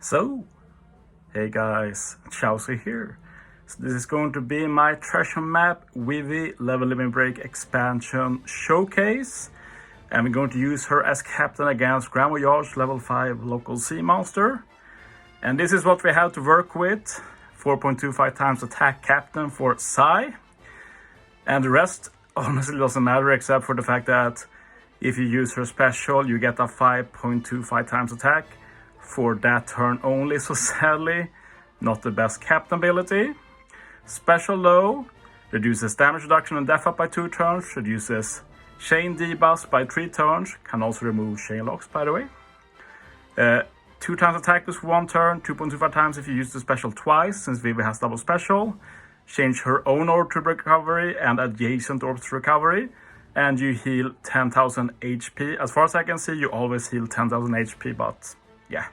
So, hey guys, Chauzu here. So this is going to be my treasure map Vivi level limit break expansion showcase. And we're going to use her as captain against Grand Voyage level 5 local sea monster. And this is what we have to work with. 4.25 times attack captain for Sai. And the rest honestly doesn't matter except for the fact that if you use her special, you get a 5.25 times attack for that turn only, so sadly not the best captain ability. Special low reduces damage reduction and death up by 2 turns, reduces chain debuffs by 3 turns, can also remove chain locks by the way. 2 times attack boost for 1 turn, 2.25 times if you use the special twice, since Vivi has double special. Change her own orb to recovery and adjacent orbs to recovery, and you heal 10,000 HP. As far as I can see, you always heal 10,000 HP, but yeah,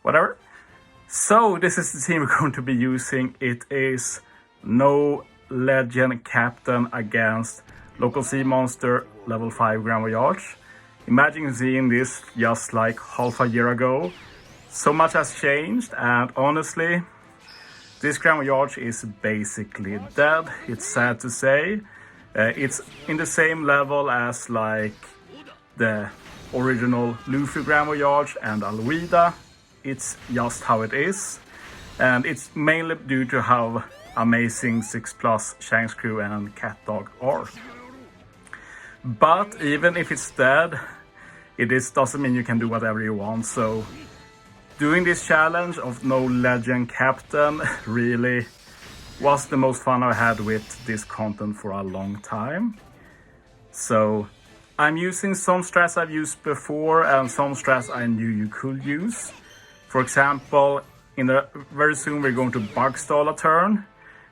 whatever. So this is the team we're going to be using. It is no legend captain against local sea monster level 5 Grand Voyage. Imagine seeing this just like half a year ago. So much has changed, and honestly, this Grand Voyage is basically dead. It's sad to say. It's in the same level as like the original Luffy Grand Voyage and Alwida. It's just how it is, and it's mainly due to how amazing 6+ Shanks Crew and Cat Dog are. But even if it's dead, doesn't mean you can do whatever you want. So doing this challenge of no legend captain really was the most fun I had with this content for a long time. So I'm using some strats I've used before and some strats I knew you could use. For example, very soon we're going to bug stall a turn.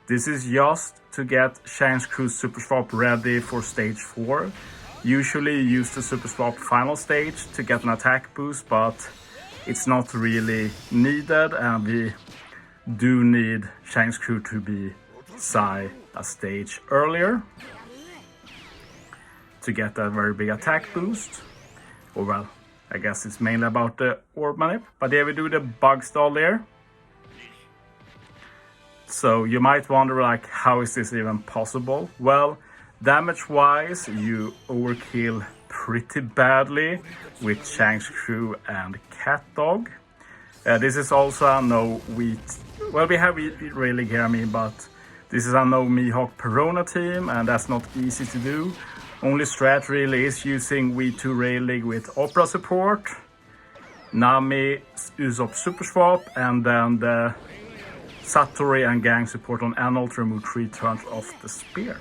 This is just to get Shanks Crew Super Swap ready for stage 4. Usually you use the Super Swap final stage to get an attack boost, but it's not really needed, and we do need Shanks Crew to be Sai a stage earlier to get a very big attack boost. Or well, I guess it's mainly about the orb manip, but yeah, we do the bug stall there. So you might wonder, like, how is this even possible? Well, damage wise you overkill pretty badly with Shanks Crew and Cat Dog. This is also a no wheat, well, we have Vivi Rayleigh here, but this is a no Mihawk Perona team, and that's not easy to do. Only strat really is using V2 Rayleigh with Opera support, Nami Usopp Super Swap, and then the Satori and Gang support on Enel to remove 3 turns of the spear.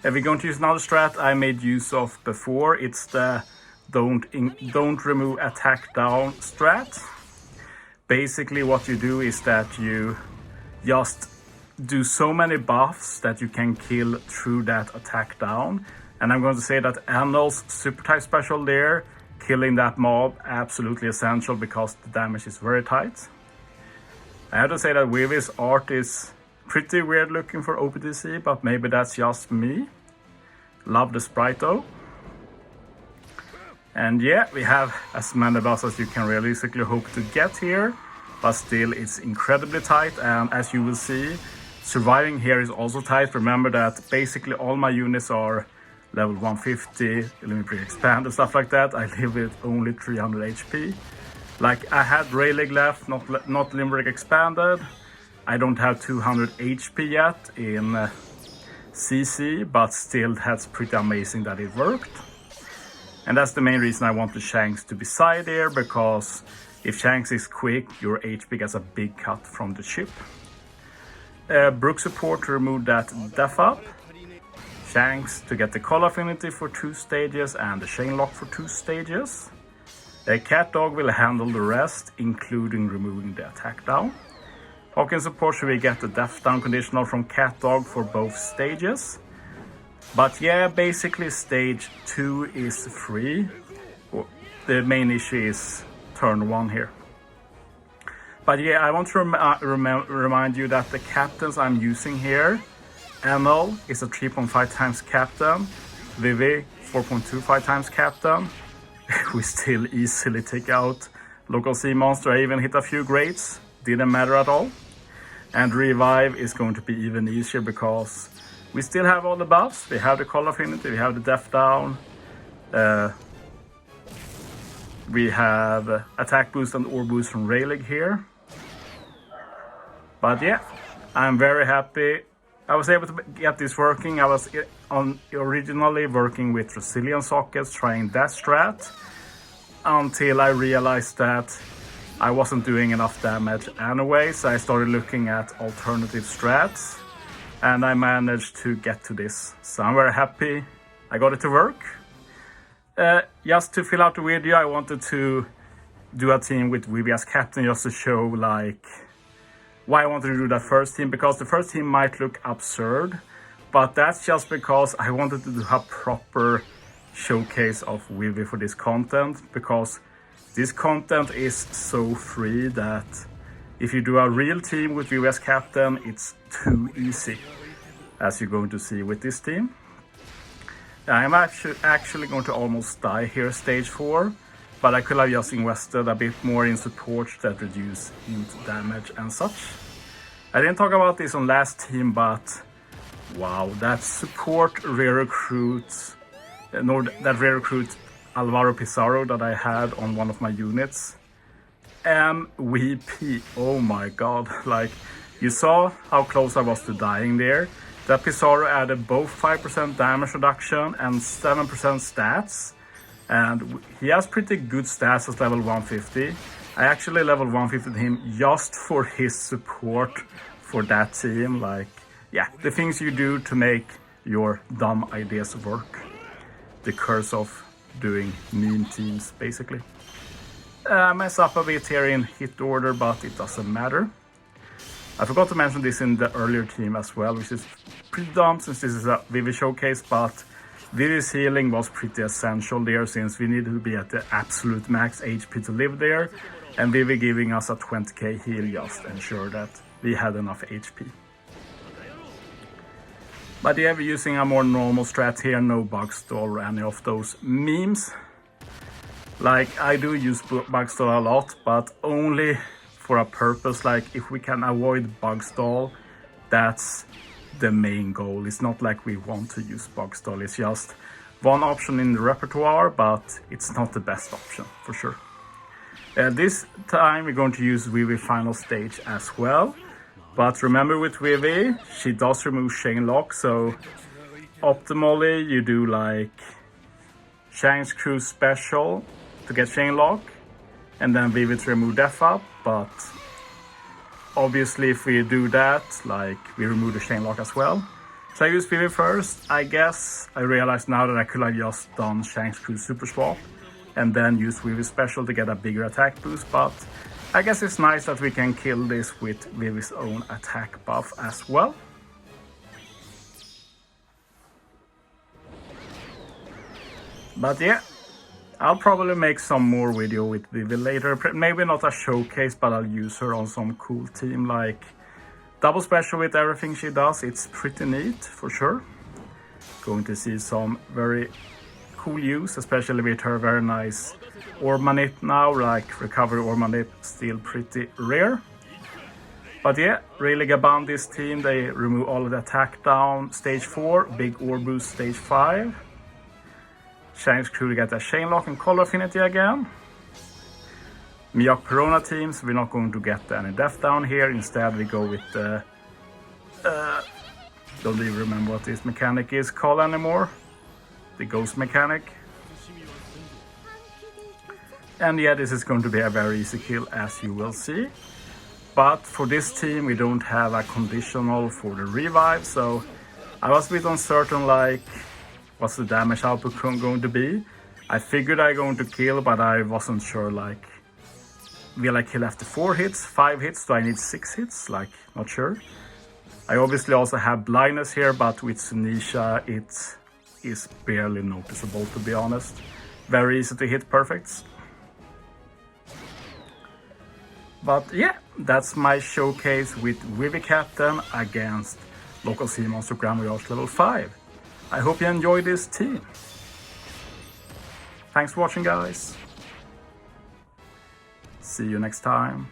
If we're going to use another strat I made use of before, it's the don't remove attack down strat. Basically what you do is that you just do so many buffs that you can kill through that attack down. And I'm going to say that Enel's super type special there, killing that mob, absolutely essential because the damage is very tight. I have to say that Vivi's art is pretty weird looking for OPTC, but maybe that's just me. Love the sprite though. And yeah, we have as many buffs as you can realistically hope to get here, but still it's incredibly tight, and as you will see, surviving here is also tight. Remember that basically all my units are level 150, limit break expand and stuff like that. I live with only 300 HP. Like, I had Rayleigh left, not limerick expanded. I don't have 200 HP yet in CC, but still that's pretty amazing that it worked. And that's the main reason I want the Shanks to be side there, because if Shanks is quick, your HP gets a big cut from the ship. Brook support to remove that death up. Shanks to get the call affinity for 2 stages and the chain lock for 2 stages. Cat Dog will handle the rest, including removing the attack down. Hawking support should we get the death down conditional from Cat Dog for both stages. But yeah, basically stage 2 is free. The main issue is turn 1 here. But yeah, I want to remind you that the captains I'm using here, Enel is a 3.5 times captain, Vivi 4.25 times captain. We still easily take out Local Sea Monster, I even hit a few greats, didn't matter at all. And Revive is going to be even easier because we still have all the buffs. We have the Color Affinity, we have the Death Down, we have attack boost and orb boost from Rayleigh here. But yeah, I'm very happy. I was able to get this working. I was originally working with Resilient sockets, trying that strat, until I realized that I wasn't doing enough damage anyway, so I started looking at alternative strats, and I managed to get to this. So I'm very happy I got it to work. Just to fill out the video, I wanted to do a team with Vivi as captain, just to show like why I wanted to do that first team, because the first team might look absurd, but that's just because I wanted to do a proper showcase of Vivi for this content, because this content is so free that if you do a real team with Vivi as captain, it's too easy, as you're going to see with this team. I'm actually going to almost die here stage 4, but I could have just invested a bit more in support that reduce int damage and such. I didn't talk about this on last team, but wow, that support rare recruit, that rare recruit Alvaro Pizarro that I had on one of my units, MVP. Oh my god, like you saw how close I was to dying there. That Pizarro added both 5% damage reduction and 7% stats, and he has pretty good stats at level 150. I actually level 150 him just for his support for that team. Like, yeah, the things you do to make your dumb ideas work. The curse of doing meme teams, basically. I mess up a bit here in hit order, but it doesn't matter. I forgot to mention this in the earlier team as well, which is pretty dumb since this is a Vivi showcase, but Vivi's healing was pretty essential there, since we needed to be at the absolute max HP to live there, and Vivi giving us a 20k heal just ensure that we had enough HP. But yeah, we're using a more normal strat here, no bug stall or any of those memes. Like, I do use bug stall a lot, but only for a purpose. Like, if we can avoid bug stall, that's the main goal. It's not like we want to use bug stall, it's just one option in the repertoire, but it's not the best option for sure. This time we're going to use Vivi final stage as well, but remember with Vivi, she does remove chain lock, so optimally you do like Shank's Crew special to get chain lock, and then Vivi to remove death up. But obviously if we do that, like, we remove the chain lock as well. So I use Vivi first. I guess I realized now that I could have just done Shank's Crew super swap and then use Vivi special to get a bigger attack boost, but I guess it's nice that we can kill this with Vivi's own attack buff as well. But yeah, I'll probably make some more video with Vivi later. Maybe not a showcase, but I'll use her on some cool team, like double special with everything she does. It's pretty neat for sure. Going to see some very cool use, especially with her very nice orb manip now. Like, recovery orb manip still pretty rare. But yeah, really Gaban this team. They remove all of the attack down stage 4, big orb boost stage 5. Shank's Crew to get a chain lock and color affinity again. Miyok Perona teams, we're not going to get any death down here. Instead we go with the don't even remember what this mechanic is called anymore. The ghost mechanic. And yeah, this is going to be a very easy kill, as you will see. But for this team we don't have a conditional for the revive, so I was a bit uncertain, like, what's the damage output going to be. I figured I'm going to kill, but I wasn't sure, like, will I kill after 4 hits, 5 hits, do I need 6 hits? Like, not sure. I obviously also have blindness here, but with Sunisha it is barely noticeable, to be honest. Very easy to hit perfects. But yeah, that's my showcase with Vivi Captain against local sea monster Grand Voyage level 5. I hope you enjoyed this team. Thanks for watching, guys. See you next time.